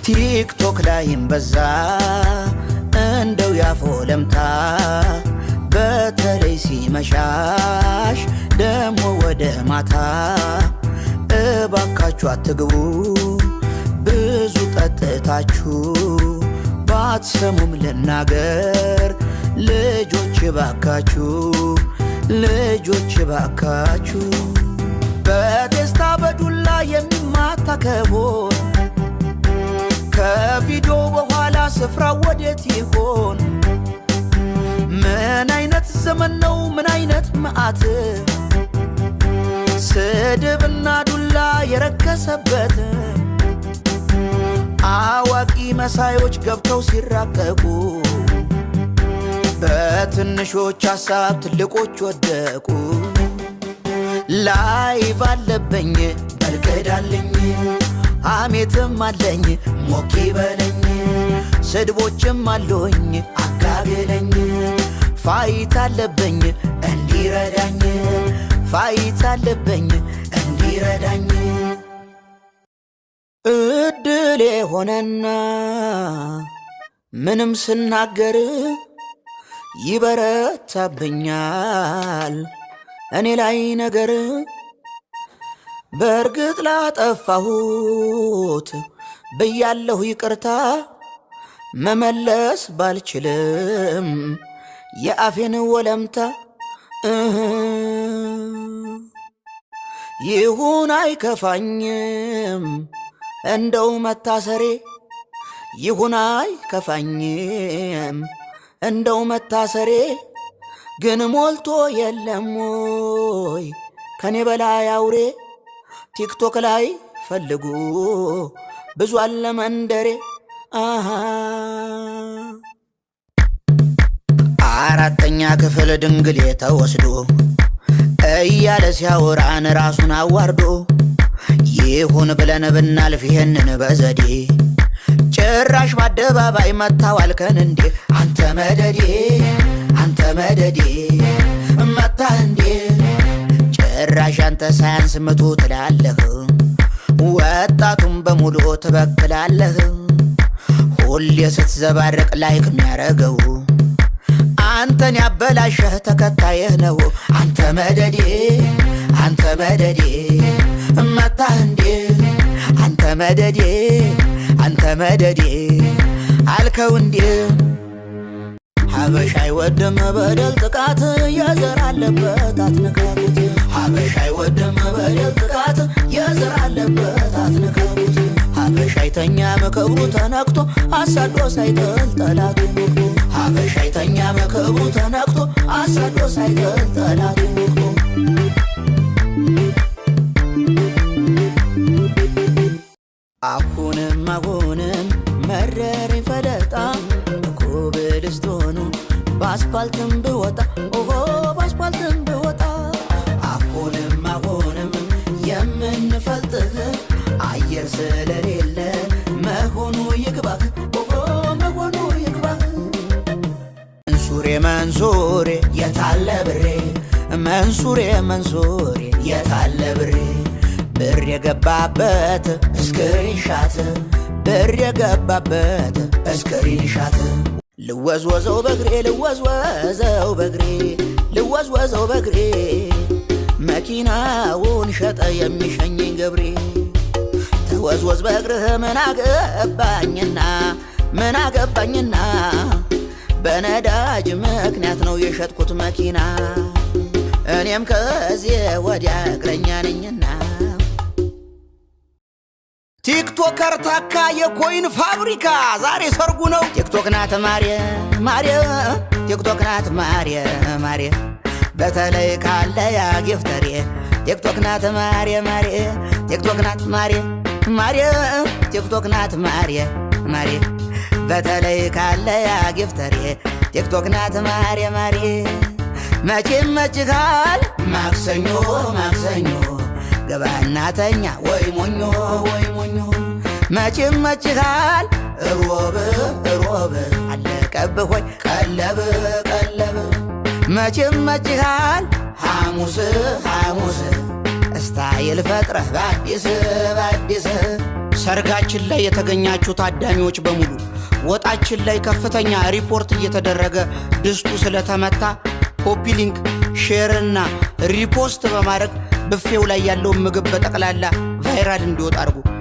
ቲክቶክ ላይም በዛ እንደው ያፎ ለምታ በተለይ ሲመሻሽ ደሞ ወደ ማታ እባካችሁ አትግቡ ብዙ ጠጥታችሁ ባትሰሙም ልናገር ልጆች ባካችሁ ልጆች ባካችሁ በቴስታ በዱላ የሚማታ ከሆን ከቪዲዮ በኋላ ስፍራው ወዴት ይሆን? ምን አይነት ዘመን ነው? ምን አይነት መዓት ስድብና ዱላ የረከሰበት አዋቂ መሳዮች ገብተው ሲራቀቁ በትንሾች ሐሳብ ትልቆች ወደቁ። ላይቭ አለበኝ በልቅዳለኝ ሐሜትም አለኝ ሞኪ በለኝ ስድቦችም አለኝ አጋግለኝ ፋይት አለበኝ እንዲረዳኝ ፋይት አለበኝ እንዲረዳኝ እድሌ ሆነና ምንም ስናገር ይበረታብኛል እኔ ላይ ነገር በርግጥ ላጠፋሁት ብያለሁ ይቅርታ መመለስ ባልችልም የአፌን ወለምታ ይሁን አይከፋኝም እንደው መታሰሬ ይሁን አይከፋኝም እንደው መታሰሬ ግን ሞልቶ የለም ወይ ከኔ በላይ አውሬ ቲክቶክ ላይ ፈልጉ ብዙ አለ መንደሬ አራተኛ ክፍል ድንግሌ ተወስዶ እያለ ሲያወራን ራሱን አዋርዶ ይሁን ብለን ብናልፍ ይሄንን በዘዴ ጭራሽ በአደባባይ መታዋልከን እንዴ አንተ መደዴ አንተ መደዴ መታህ እንዴ ጭራሽ አንተ ሳያንስ ምቱ ትላለህ ወጣቱን በሙሉ ትበክላለህ ሁሌ ስትዘባረቅ ላይክ የሚያረገው አንተን ያበላሸህ ተከታየህ ነው አንተ መደዴ አንተ መደዴ መታህ እንዴ አንተ መደዴ አንተ መደዴ አልከው እንዴ ሀበሻ አይወድም በደል ጥቃት የዘር አለበት አትነካኩት ሀበሻ አይወድም በደል ጥቃት የዘር አለበት አትነካኩት ሀበሻ አይተኛ መከብሩ ተነክቶ አሳዶ ሳይጥል ጠላቱ ንቆ ሀበሻ አይተኛ መከብሩ ተነክቶ አሳዶ ሳይጥል ጠላቱ ንቆ አሁንም መረር ፈለጣ ኮብልስቶኑ በአስፓልትም ብወጣ ኦሆ በአስፓልትም ብወጣ አሁንም የምንፈልጥህ አየር ስለሌለ መሆኑ ይግባህ ኦሆ መሆኑ ይግባህ መንሱሬ መንሱሬ የታለ ብሬ መንሱሬ መንሱሬ የታለ ብሬ ብር የገባበት ስክሪንሻት ብር የገባበት ስክሪንሻት ልወዝወዘው በግሬ ልወዝወዘው በግሬ ልወዝወዘው በግሬ መኪናውን ሸጠ የሚሸኘኝ ገብሬ ተወዝወዝ በግርህ ምን አገባኝና ምን አገባኝና በነዳጅ ምክንያት ነው የሸጥኩት መኪና እኔም ከዚህ ወዲያ እግረኛ ነኝና ቲክቶከር ታካ የኮይን ፋብሪካ ዛሬ ሰርጉ ነው ቲክቶክ ናት ማርየ ማርየ ቲክቶክ ናት ማርየ ማርየ በተለይ ካለ ያ ጊፍተሬ ቲክቶክ ናት ማርየ ማርየ ቲክቶክ ናት ማርየ ማርየ ቲክቶክ ናት ማርየ ማርየ በተለይ ካለ ያ ጊፍተሬ ቲክቶክ ናት ማርየ ማርየ መቼም መችካል ማክሰኞ ማክሰኞ ገባና ተኛ ወይ ሞኞ ወይ ሞኞ መቼም መችካል ሮብ ሮብ አለቀብህ ወይ ቀለብ ቀለብ መቼም መችካል ሐሙስ ሐሙስ ስታይል ፈጥረህ በአዲስ በአዲስ ሰርጋችን ላይ የተገኛችሁ ታዳሚዎች በሙሉ ወጣችን ላይ ከፍተኛ ሪፖርት እየተደረገ ድስቱ ስለተመታ ኮፒ ሊንክ ሼር እና ሪፖስት በማድረግ ብፌው ላይ ያለው ምግብ በጠቅላላ ቫይራል እንዲወጣ አድርጉ።